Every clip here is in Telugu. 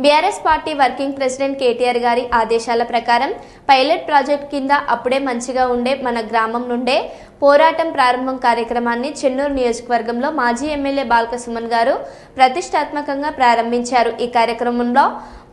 BRS party working president KTR గారి ఆదేశాల ప్రకారం పైలట్ ప్రాజెక్ట్ కింద అప్పుడే మంచిగా ఉండే మన గ్రామం నుండే పోరాటం ప్రారంభం కార్యక్రమాన్ని చెన్నూరు నియోజకవర్గంలో మాజీ ఎమ్మెల్యే బాల్క సుమన్ గారు ప్రతిష్టాత్మకంగా ప్రారంభించారు। ఈ కార్యక్రమంలో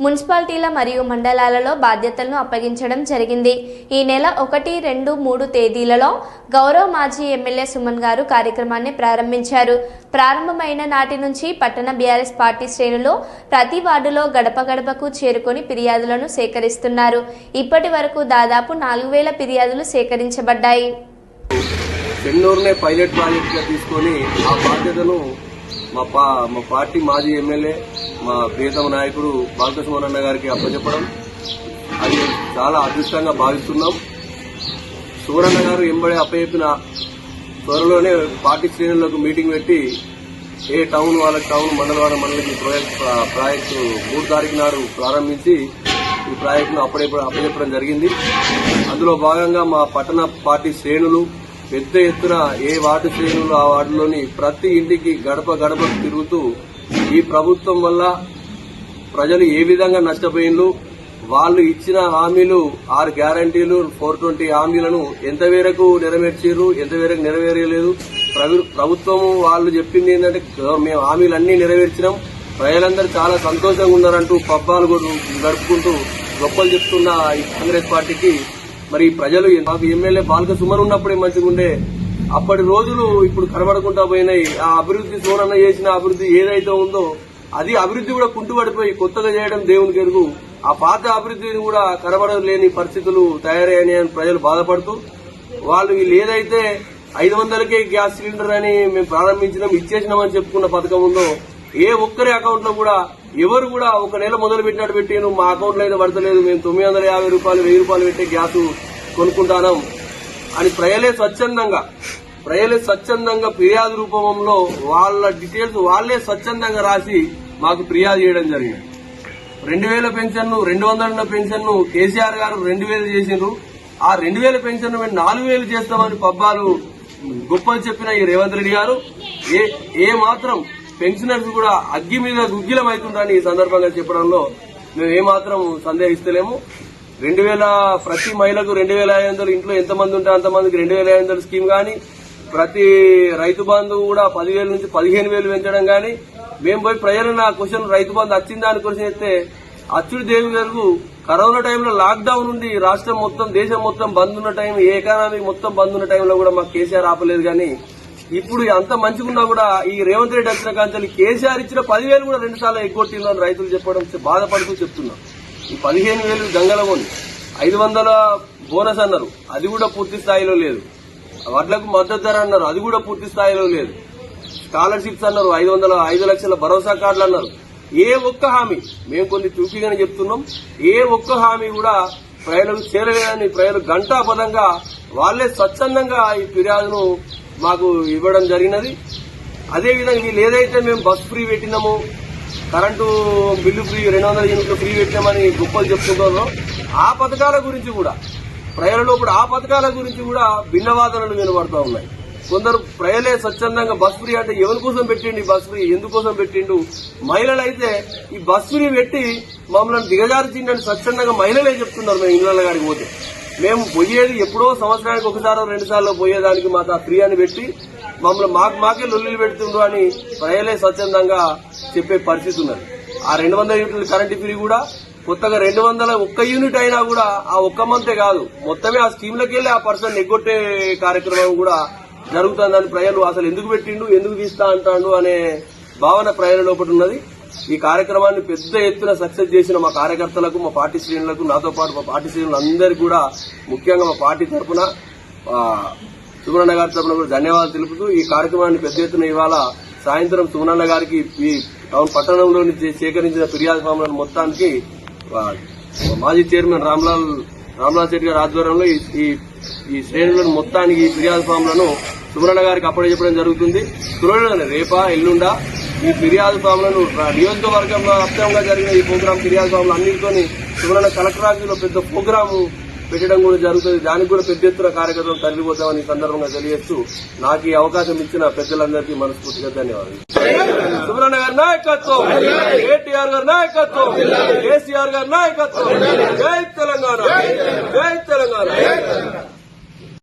మున్సిపాలిటీల మరియు మండలాలలో బాధ్యతలను అప్పగించడం జరిగింది। ఈ నెల 1, 2, 3 తేదీలలో గౌరవ మాజీ ఎమ్మెల్యే సుమన్ గారు కార్యక్రమాన్ని ప్రారంభించారు। ప్రారంభమైన నాటి నుంచి పట్టణ బీఆర్ఎస్ పార్టీ శ్రేణులు ప్రతి వార్డులో గడప గడపకు చేరుకొని ఫిర్యాదులను సేకరిస్తున్నారు। ఇప్పటి వరకు దాదాపు 4000 ఫిర్యాదులు సేకరించబడ్డాయి। చెన్నూరునే పైలట్ ప్రాజెక్ట్ గా తీసుకొని ఆ బాధ్యతను మా పార్టీ మాజీ ఎమ్మెల్యే మా ప్రియతమ నాయకుడు బాల్క సుమన్ అన్న గారికి అప్పచెప్పడం అది చాలా అదృష్టంగా భావిస్తున్నాం। సుమన్ గారు ఎంబడే అప్పచెప్పిన త్వరలోనే పార్టీ శ్రేణులకు మీటింగ్ పెట్టి ఏ టౌన్ వాళ్ళకి టౌన్ మండలికి ప్రాజెక్టు 3 తారీఖు నాడు ప్రారంభించి ఈ ప్రాజెక్టును అప్పచెప్పడం జరిగింది। అందులో భాగంగా మా పట్టణ పార్టీ శ్రేణులు పెద్ద ఎత్తున ఏ వార్డు శ్రేణులు ఆ వార్డులోని ప్రతి ఇంటికి గడప గడపకు తిరుగుతూ ఈ ప్రభుత్వం వల్ల ప్రజలు ఏ విధంగా నష్టపోయిండ్రు, వాళ్ళు ఇచ్చిన హామీలు 6 గ్యారంటీలు 420 హామీలను ఎంతవరకు నెరవేర్చారు, ఎంతవరకు నెరవేరలేదు, ప్రభుత్వం వాళ్ళు చెప్పింది ఏంటంటే మేము హామీలన్నీ నెరవేర్చినాం, ప్రజలందరూ చాలా సంతోషంగా ఉన్నారంటూ పబ్బాలు గడుపుకుంటూ గొప్పలు చెప్తున్న ఈ కాంగ్రెస్ పార్టీకి మరి ప్రజలు మాకు ఎమ్మెల్యే బాల్క సుమన్ ఉన్నప్పుడే మంచిగా ఉండే, అప్పటి రోజులు ఇప్పుడు కనబడకుండా పోయినాయి। ఆ అభివృద్ధి సోనన్న చేసిన అభివృద్ధి ఏదైతే ఉందో అది అభివృద్ధి కూడా కుంటుపడిపోయి కొత్తగా చేయడం దేవునికి ఎరుగు, ఆ పాత అభివృద్ధిని కూడా కనబడలేని పరిస్థితులు తయారయ్యాయని ప్రజలు బాధపడుతూ వాళ్ళు వీళ్ళు ఏదైతే 500కే గ్యాస్ సిలిండర్ అని మేము ప్రారంభించినాం ఇచ్చేసినామని చెప్పుకున్న పథకం ఉందో ఏ ఒక్కరి అకౌంట్ లో కూడా ఎవరు కూడా ఒక నెల మొదలు పెట్టినట్టు పెట్టాను మా అకౌంట్ లో అయితే పడతలేదు, మేము 950 రూపాయలు 1000 రూపాయలు పెట్టే గ్యాస్ కొనుక్కుంటాం అని ప్రజలే స్వచ్ఛందంగా ఫిర్యాదు రూపంలో వాళ్ళ డీటెయిల్స్ వాళ్లే స్వచ్ఛందంగా రాసి మాకు ఫిర్యాదు చేయడం జరిగింది। 2000 పెన్షన్ 200 పెన్షన్ కేసీఆర్ గారు 2000 చేసిండ్రు, ఆ 2000 పెన్షన్ మేము 4000 చేస్తామని పబ్బాలు గొప్పలు చెప్పిన ఈ రేవంత్ రెడ్డి గారు ఏ మాత్రం పెన్షనర్స్ కూడా అగ్గి మీద గుగ్గిలం అవుతుందని ఈ సందర్భంగా చెప్పడంలో మేము ఏమాత్రం సందేహిస్తలేము। 2000 ప్రతి మహిళకు 2500 ఇంట్లో ఎంతమంది ఉంటే అంతమందికి 2500 స్కీమ్ గాని, ప్రతి రైతు బంధు కూడా 10,000 నుంచి 15,000 పెంచడం గాని, మేము పోయి ప్రజలు నా క్వశ్చన్ రైతు బంధు వచ్చిందా అని క్వశ్చన్ చేస్తే అచ్చుడి దేవి గారు కరోనా టైంలో లాక్డౌన్ నుండి రాష్ట్రం మొత్తం దేశం మొత్తం బంద్ ఉన్న టైం ఏ ఎకానమీ మొత్తం బంద్ ఉన్న టైంలో కూడా మాకు కేసీఆర్ ఆపలేదు కానీ ఇప్పుడు అంత మంచిగున్నా కూడా ఈ రేవంత్ రెడ్డి వచ్చిన కాంచెల్లి కేసీఆర్ ఇచ్చిన 10,000 కూడా 2 సార్లు ఎగ్గొట్టిందని రైతులు చెప్పడం బాధపడుతూ చెప్తున్నాం। ఈ 15,000 గంగలమోని 500 బోనస్ అన్నారు, అది కూడా పూర్తి స్థాయిలో లేదు, వడ్లకు మద్దతు ధర అన్నారు, అది కూడా పూర్తి స్థాయిలో లేదు, స్కాలర్షిప్స్ అన్నారు, 5 లక్షల భరోసా కార్డులు అన్నారు, ఏ ఒక్క హామీ మేము కొన్ని చూపిగానే చెప్తున్నాం, ఏ ఒక్క హామీ కూడా ప్రజలకు చేరలేదని ప్రజలు గంటాపదంగా వాళ్లే స్వచ్ఛందంగా ఈ ఫిర్యాదును మాకు ఇవ్వడం జరిగినది। అదేవిధంగా వీళ్ళు ఏదైతే మేము బస్ ఫ్రీ పెట్టినామో, కరెంటు బిల్లు ఫ్రీ 200 యూనిట్లు ఫ్రీ పెట్టినామని గొప్పలు చెప్పుకుంటారో ఆ పథకాల గురించి కూడా ప్రజలలో కూడా ఆ పథకాల గురించి కూడా భిన్నవాదనలు వినబడుతూ ఉన్నాయి। కొందరు ప్రజలే స్వచ్ఛందంగా బస్ ఫ్రీ అంటే ఎవరి కోసం పెట్టిండు ఈ బస్ ఫ్రీ, ఎందుకోసం పెట్టిండు, మహిళలు అయితే ఈ బస్ ఫ్రీ పెట్టి మమ్మల్ని దిగజార్చిండని స్వచ్ఛందంగా మహిళలే చెప్తున్నారు। మేము ఇళ్ల గారికి పోతే మేము పోయేది ఎప్పుడో సంవత్సరానికి 1 సార్లు పోయేదానికి మాకు ఆ ఫ్రీ అని పెట్టి మమ్మల్ని మాకే లొల్లిలు పెడుతుండ్రు అని ప్రజలే స్వచ్ఛందంగా చెప్పే పరిస్థితి ఉన్నది। ఆ 200 యూనిట్ల కరెంటు ఫ్రీ కూడా కొత్తగా 200 ఒక్క యూనిట్ అయినా కూడా ఆ ఒక్క మంతే కాదు మొత్తమే ఆ స్కీమ్లకి వెళ్లి ఆ పర్సన్ ఎగ్గొట్టే కార్యక్రమం కూడా జరుగుతుందని ప్రజలు అసలు ఎందుకు పెట్టిండు ఎందుకు తీస్తా అంటాడు అనే భావన ప్రజల లోపల ఉన్నది। ఈ కార్యక్రమాన్ని పెద్ద ఎత్తున సక్సెస్ చేసిన మా కార్యకర్తలకు, మా పార్టీ శ్రేణులకు, నాతో పాటు మా పార్టీ శ్రేణులందరికీ కూడా ముఖ్యంగా మా పార్టీ తరఫున సుమనన్న గారి తరఫున కూడా ధన్యవాదాలు తెలుపుతూ ఈ కార్యక్రమాన్ని పెద్ద ఎత్తున ఇవాళ సాయంత్రం సుమనన్న గారికి ఈ టౌన్ పట్టణంలో సేకరించిన ఫిర్యాదు ఫామ్లను మొత్తానికి మాజీ చైర్మన్ రామ్లాల్ శెట్టి గారి ఆధ్వర్యంలో ఈ శ్రేణులను మొత్తానికి ఈ ఫిర్యాదు ఫామ్లను సుమనన్న గారికి అప్పచెప్పడం జరుగుతుంది। త్వరలోనే రేపా ఎల్లుండా ఈ ఫిర్యాదు ఫామ్లను నియోజకవర్గంలో వ్యాప్తంగా జరిగిన ఈ ప్రోగ్రాం ఫిర్యాదు ఫామ్లు అన్నింటితోని సుమనన్న కలెక్టర్ ఆఫీసులో పెద్ద ప్రోగ్రాము పెట్టడం కూడా జరుగుతుంది. దానికి కూడా పెద్ద ఎత్తున కార్యక్రమం తరలిపోతామని ఈ సందర్భంగా తెలియజేస్తూ నాకు ఈ అవకాశం ఇచ్చిన పెద్దలందరికీ మనస్ఫూర్తిగా ధన్యవాదాలు. సుబ్రహ్మణ్య గారి నాయకత్వం, కేటీఆర్ గారి నాయకత్వం, కేసీఆర్ గారి నాయకత్వం. జై తెలంగాణ, జై తెలంగాణ.